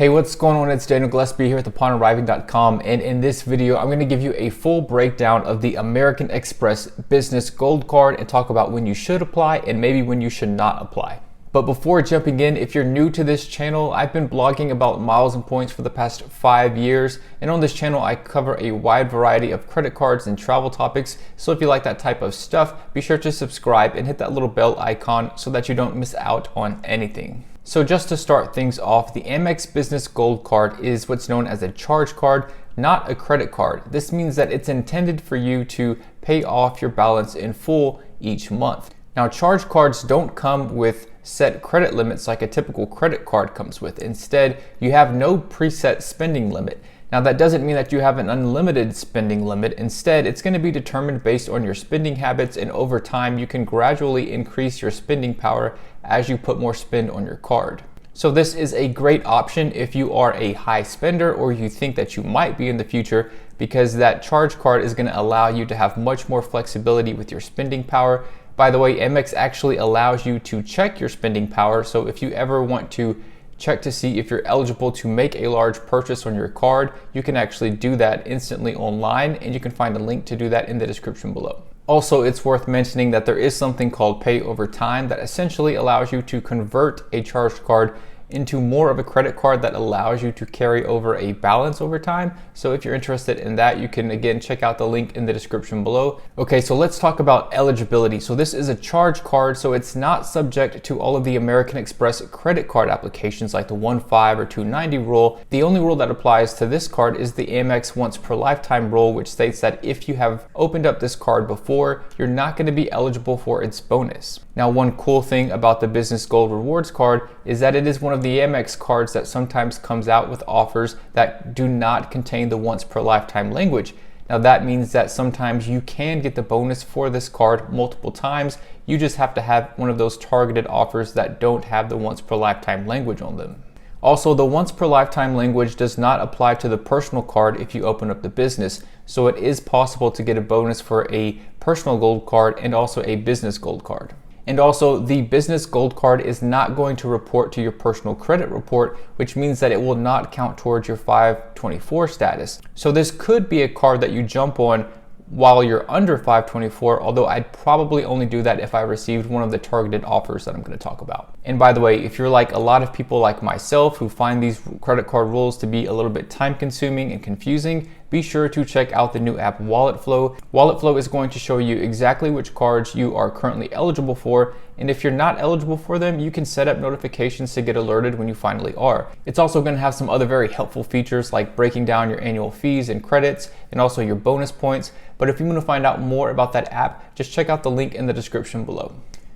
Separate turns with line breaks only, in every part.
Hey, what's going on? It's Daniel Gillespie here at thepawnarriving.com, and in this video I'm going to give you a full breakdown of the American Express Business Gold Card and talk about when you should apply and maybe when you should not apply. But before jumping in, if you're new to this channel, I've been blogging about miles and points for the past 5 years, and on this channel I cover a wide variety of credit cards and travel topics. So if you like that type of stuff, be sure to subscribe and hit that little bell icon so that you don't miss out on anything. So just to start things off, the Amex Business Gold Card is what's known as a charge card, not a credit card. This means that it's intended for you to pay off your balance in full each month. Now, charge cards don't come with set credit limits like a typical credit card comes with. Instead, you have no preset spending limit. Now, that doesn't mean that you have an unlimited spending limit. Instead, it's going to be determined based on your spending habits, and over time, you can gradually increase your spending power as you put more spend on your card. So this is a great option if you are a high spender or you think that you might be in the future, because that charge card is going to allow you to have much more flexibility with your spending power. By the way, Amex actually allows you to check your spending power. So if you ever want to check to see if you're eligible to make a large purchase on your card, you can actually do that instantly online, and you can find a link to do that in the description below. Also, it's worth mentioning that there is something called pay over time that essentially allows you to convert a charged card into more of a credit card that allows you to carry over a balance over time. So if you're interested in that, you can again check out the link in the description below. Okay, so let's talk about eligibility. So this is a charge card, so it's not subject to all of the American Express credit card applications like the 1.5 or 2.90 rule. The only rule that applies to this card is the Amex once per lifetime rule, which states that if you have opened up this card before, you're not going to be eligible for its bonus. Now, one cool thing about the Business Gold Rewards card is that it is one of the Amex cards that sometimes comes out with offers that do not contain the once per lifetime language. Now, that means that sometimes you can get the bonus for this card multiple times. You just have to have one of those targeted offers that don't have the once per lifetime language on them. Also, the once per lifetime language does not apply to the personal card if you open up the business. So it is possible to get a bonus for a personal gold card and also a business gold card. And also, the business gold card is not going to report to your personal credit report, which means that it will not count towards your 524 status. So this could be a card that you jump on while you're under 524, although I'd probably only do that if I received one of the targeted offers that I'm going to talk about. And by the way, if you're like a lot of people like myself who find these credit card rules to be a little bit time consuming and confusing, be sure to check out the new app Wallet Flow. Wallet Flow is going to show you exactly which cards you are currently eligible for, and if you're not eligible for them, you can set up notifications to get alerted when you finally are. It's also going to have some other very helpful features like breaking down your annual fees and credits and also your bonus points. But if you want to find out more about that app, just check out the link in the description below.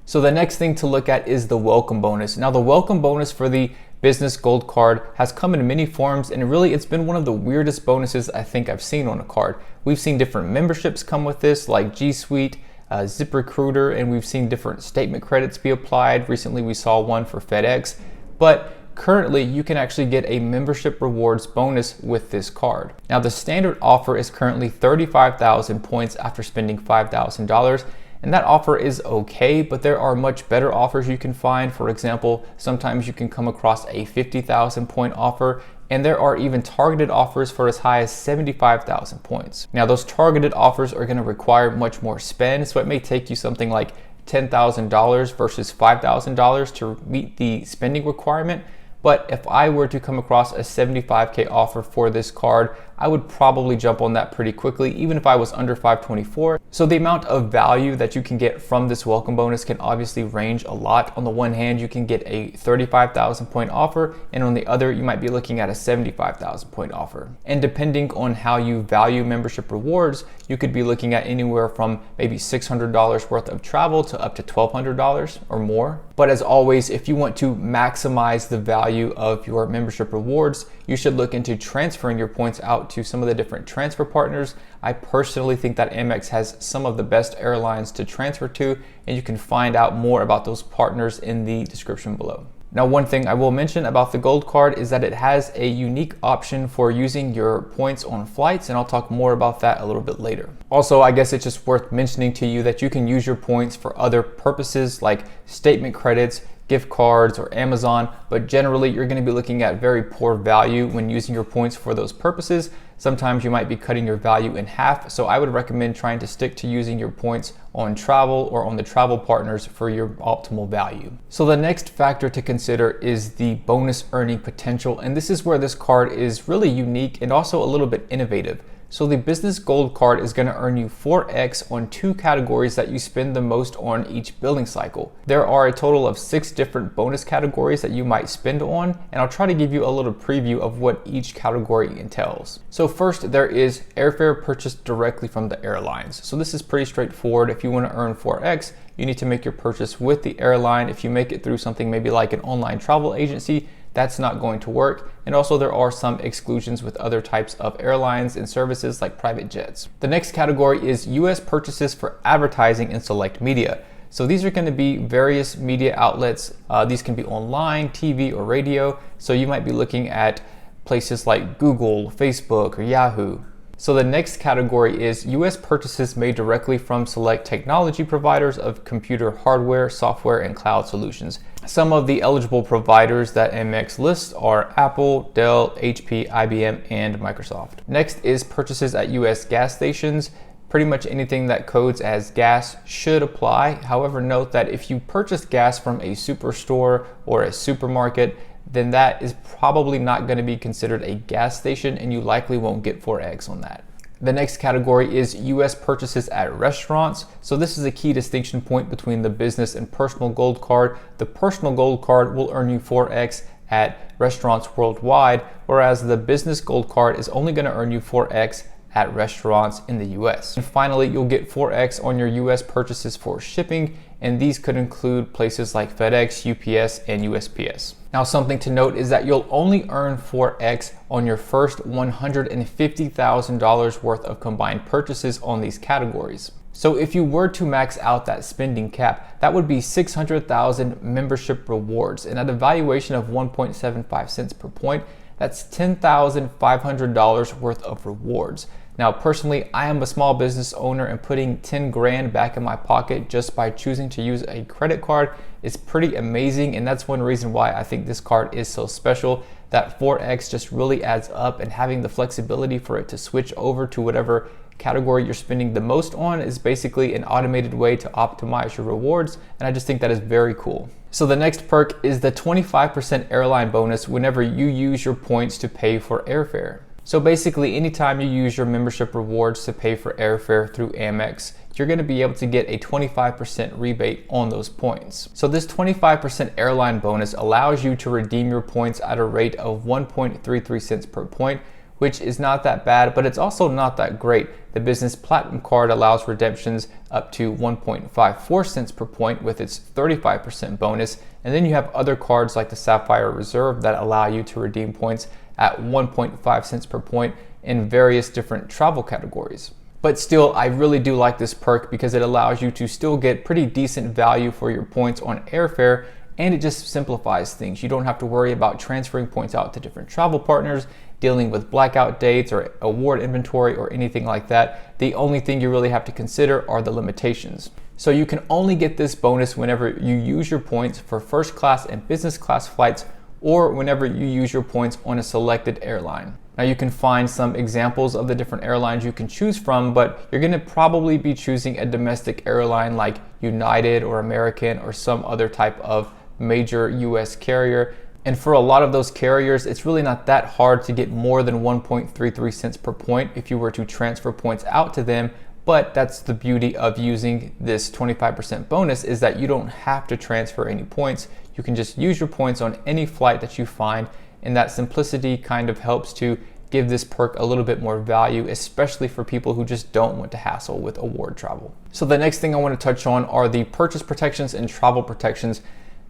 So the next thing to look at is the welcome bonus. Now, the welcome bonus for the Business Gold Card has come in many forms, and really it's been one of the weirdest bonuses I think I've seen on a card. We've seen different memberships come with this, like G Suite, ZipRecruiter, and we've seen different statement credits be applied. Recently we saw one for FedEx, but currently you can actually get a membership rewards bonus with this card. Now, the standard offer is currently 35,000 points after spending $5,000. And that offer is okay, but there are much better offers you can find. For example, sometimes you can come across a 50,000 point offer, and there are even targeted offers for as high as 75,000 points. Now, those targeted offers are going to require much more spend, so it may take you something like $10,000 versus $5,000 to meet the spending requirement. But if I were to come across a 75K offer for this card, I would probably jump on that pretty quickly, even if I was under 524. So the amount of value that you can get from this welcome bonus can obviously range a lot. On the one hand, you can get a 35,000 point offer, and on the other, you might be looking at a 75,000 point offer. And depending on how you value membership rewards, you could be looking at anywhere from maybe $600 worth of travel to up to $1,200 or more. But as always, if you want to maximize the value of your membership rewards, you should look into transferring your points out to some of the different transfer partners. I personally think that Amex has some of the best airlines to transfer to, and you can find out more about those partners in the description below. Now, one thing I will mention about the Gold Card is that it has a unique option for using your points on flights, and I'll talk more about that a little bit later. Also, I guess it's just worth mentioning to you that you can use your points for other purposes like statement credits, gift cards, or Amazon, but generally you're going to be looking at very poor value when using your points for those purposes. Sometimes you might be cutting your value in half, so I would recommend trying to stick to using your points on travel or on the travel partners for your optimal value. So the next factor to consider is the bonus earning potential, and this is where this card is really unique and also a little bit innovative. So the Business Gold Card is going to earn you 4x on 2 categories that you spend the most on each billing cycle. There are a total of 6 different bonus categories that you might spend on, and I'll try to give you a little preview of what each category entails. So first, there is airfare purchased directly from the airlines. So this is pretty straightforward. If you want to earn 4x, you need to make your purchase with the airline. If you make it through something maybe like an online travel agency, that's not going to work. And also there are some exclusions with other types of airlines and services like private jets. The next category is US purchases for advertising and select media. So these are going to be various media outlets. These can be online, TV, or radio. So you might be looking at places like Google, Facebook, or Yahoo. So the next category is US purchases made directly from select technology providers of computer hardware, software, and cloud solutions. Some of the eligible providers that MX lists are Apple, Dell, HP, IBM, and Microsoft. Next is purchases at US gas stations. Pretty much anything that codes as gas should apply. However, note that if you purchase gas from a superstore or a supermarket, then that is probably not going to be considered a gas station, and you likely won't get 4x on that. The next category is US purchases at restaurants. So this is a key distinction point between the business and personal gold card. The personal gold card will earn you 4x at restaurants worldwide, whereas the business gold card is only going to earn you 4x at restaurants in the US. And finally, you'll get 4x on your US purchases for shipping, and these could include places like FedEx, UPS, and USPS. Now, something to note is that you'll only earn 4x on your first $150,000 worth of combined purchases on these categories. So if you were to max out that spending cap, that would be 600,000 membership rewards, and at a valuation of 1.75 cents per point, that's $10,500 worth of rewards. Now, personally, I am a small business owner, and putting 10 grand back in my pocket just by choosing to use a credit card is pretty amazing. And that's one reason why I think this card is so special. That 4x just really adds up, and having the flexibility for it to switch over to whatever category you're spending the most on is basically an automated way to optimize your rewards. And I just think that is very cool. So the next perk is the 25% airline bonus whenever you use your points to pay for airfare. So basically, anytime you use your membership rewards to pay for airfare through Amex, you're going to be able to get a 25% rebate on those points. So this 25% airline bonus allows you to redeem your points at a rate of 1.33 cents per point, which is not that bad, but it's also not that great. The Business Platinum Card allows redemptions up to 1.54 cents per point with its 35% bonus. And then you have other cards like the Sapphire Reserve that allow you to redeem points at 1.5 cents per point in various different travel categories. But still, I really do like this perk because it allows you to still get pretty decent value for your points on airfare, and it just simplifies things. You don't have to worry about transferring points out to different travel partners, dealing with blackout dates or award inventory or anything like that. The only thing you really have to consider are the limitations. So you can only get this bonus whenever you use your points for first class and business class flights, or whenever you use your points on a selected airline. Now, you can find some examples of the different airlines you can choose from, but you're gonna probably be choosing a domestic airline like United or American or some other type of major US carrier. And for a lot of those carriers, it's really not that hard to get more than 1.33 cents per point if you were to transfer points out to them. But that's the beauty of using this 25% bonus, is that you don't have to transfer any points. You can just use your points on any flight that you find, and that simplicity kind of helps to give this perk a little bit more value, especially for people who just don't want to hassle with award travel. So the next thing I want to touch on are the purchase protections and travel protections.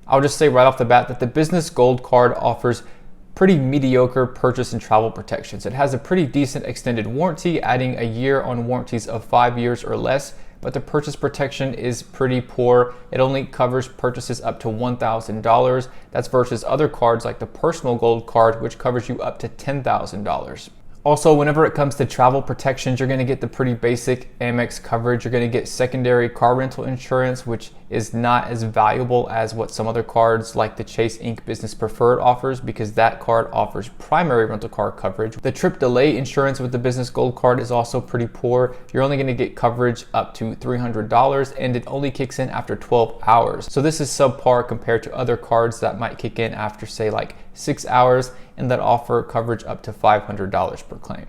I'll just say right off the bat that the Business Gold Card offers pretty mediocre purchase and travel protections. It has a pretty decent extended warranty, adding a year on warranties of 5 years or less, but the purchase protection is pretty poor. It only covers purchases up to $1,000. That's versus other cards like the Personal Gold Card, which covers you up to $10,000. Also, whenever it comes to travel protections, you're going to get the pretty basic Amex coverage. You're going to get secondary car rental insurance, which is not as valuable as what some other cards like the Chase Ink Business Preferred offers, because that card offers primary rental car coverage. The trip delay insurance with the Business Gold Card is also pretty poor. You're only going to get coverage up to $300, and it only kicks in after 12 hours. So this is subpar compared to other cards that might kick in after, say, like 6 hours, and that offer coverage up to $500 per claim.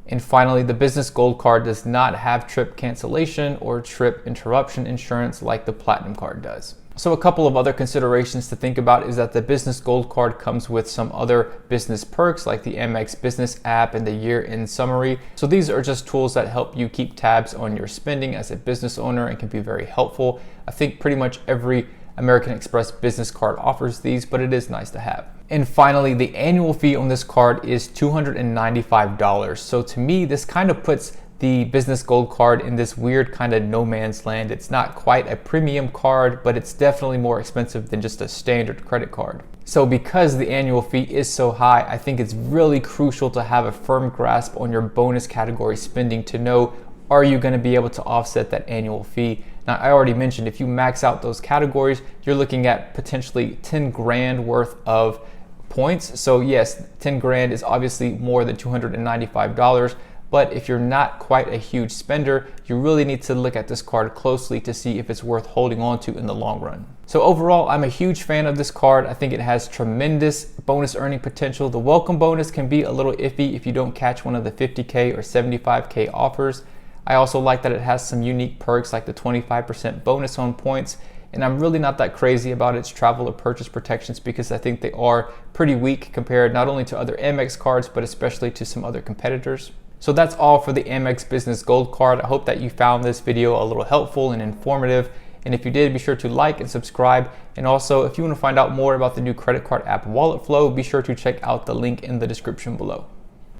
And finally, the Business Gold Card does not have trip cancellation or trip interruption insurance like the Platinum Card does. So a couple of other considerations to think about is that the Business Gold Card comes with some other business perks like the Amex Business app and the year-end summary. So these are just tools that help you keep tabs on your spending as a business owner and can be very helpful. I think pretty much every American Express business card offers these, but it is nice to have. And finally, the annual fee on this card is $295. So to me, this kind of puts the Business Gold Card in this weird kind of no man's land. It's not quite a premium card, but it's definitely more expensive than just a standard credit card. So because the annual fee is so high, I think it's really crucial to have a firm grasp on your bonus category spending to know, are you going to be able to offset that annual fee? Now, I already mentioned if you max out those categories, you're looking at potentially 10 grand worth of points. So yes, 10 grand is obviously more than $295, but if you're not quite a huge spender, you really need to look at this card closely to see if it's worth holding on to in the long run. So overall, I'm a huge fan of this card. I think it has tremendous bonus earning potential. The welcome bonus can be a little iffy if you don't catch one of the 50K or 75K offers. I also like that it has some unique perks like the 25% bonus on points, and I'm really not that crazy about its travel or purchase protections because I think they are pretty weak compared not only to other Amex cards, but especially to some other competitors. So that's all for the Amex Business Gold Card. I hope that you found this video a little helpful and informative. And if you did, be sure to like and subscribe. And also, if you want to find out more about the new credit card app Wallet Flow, be sure to check out the link in the description below.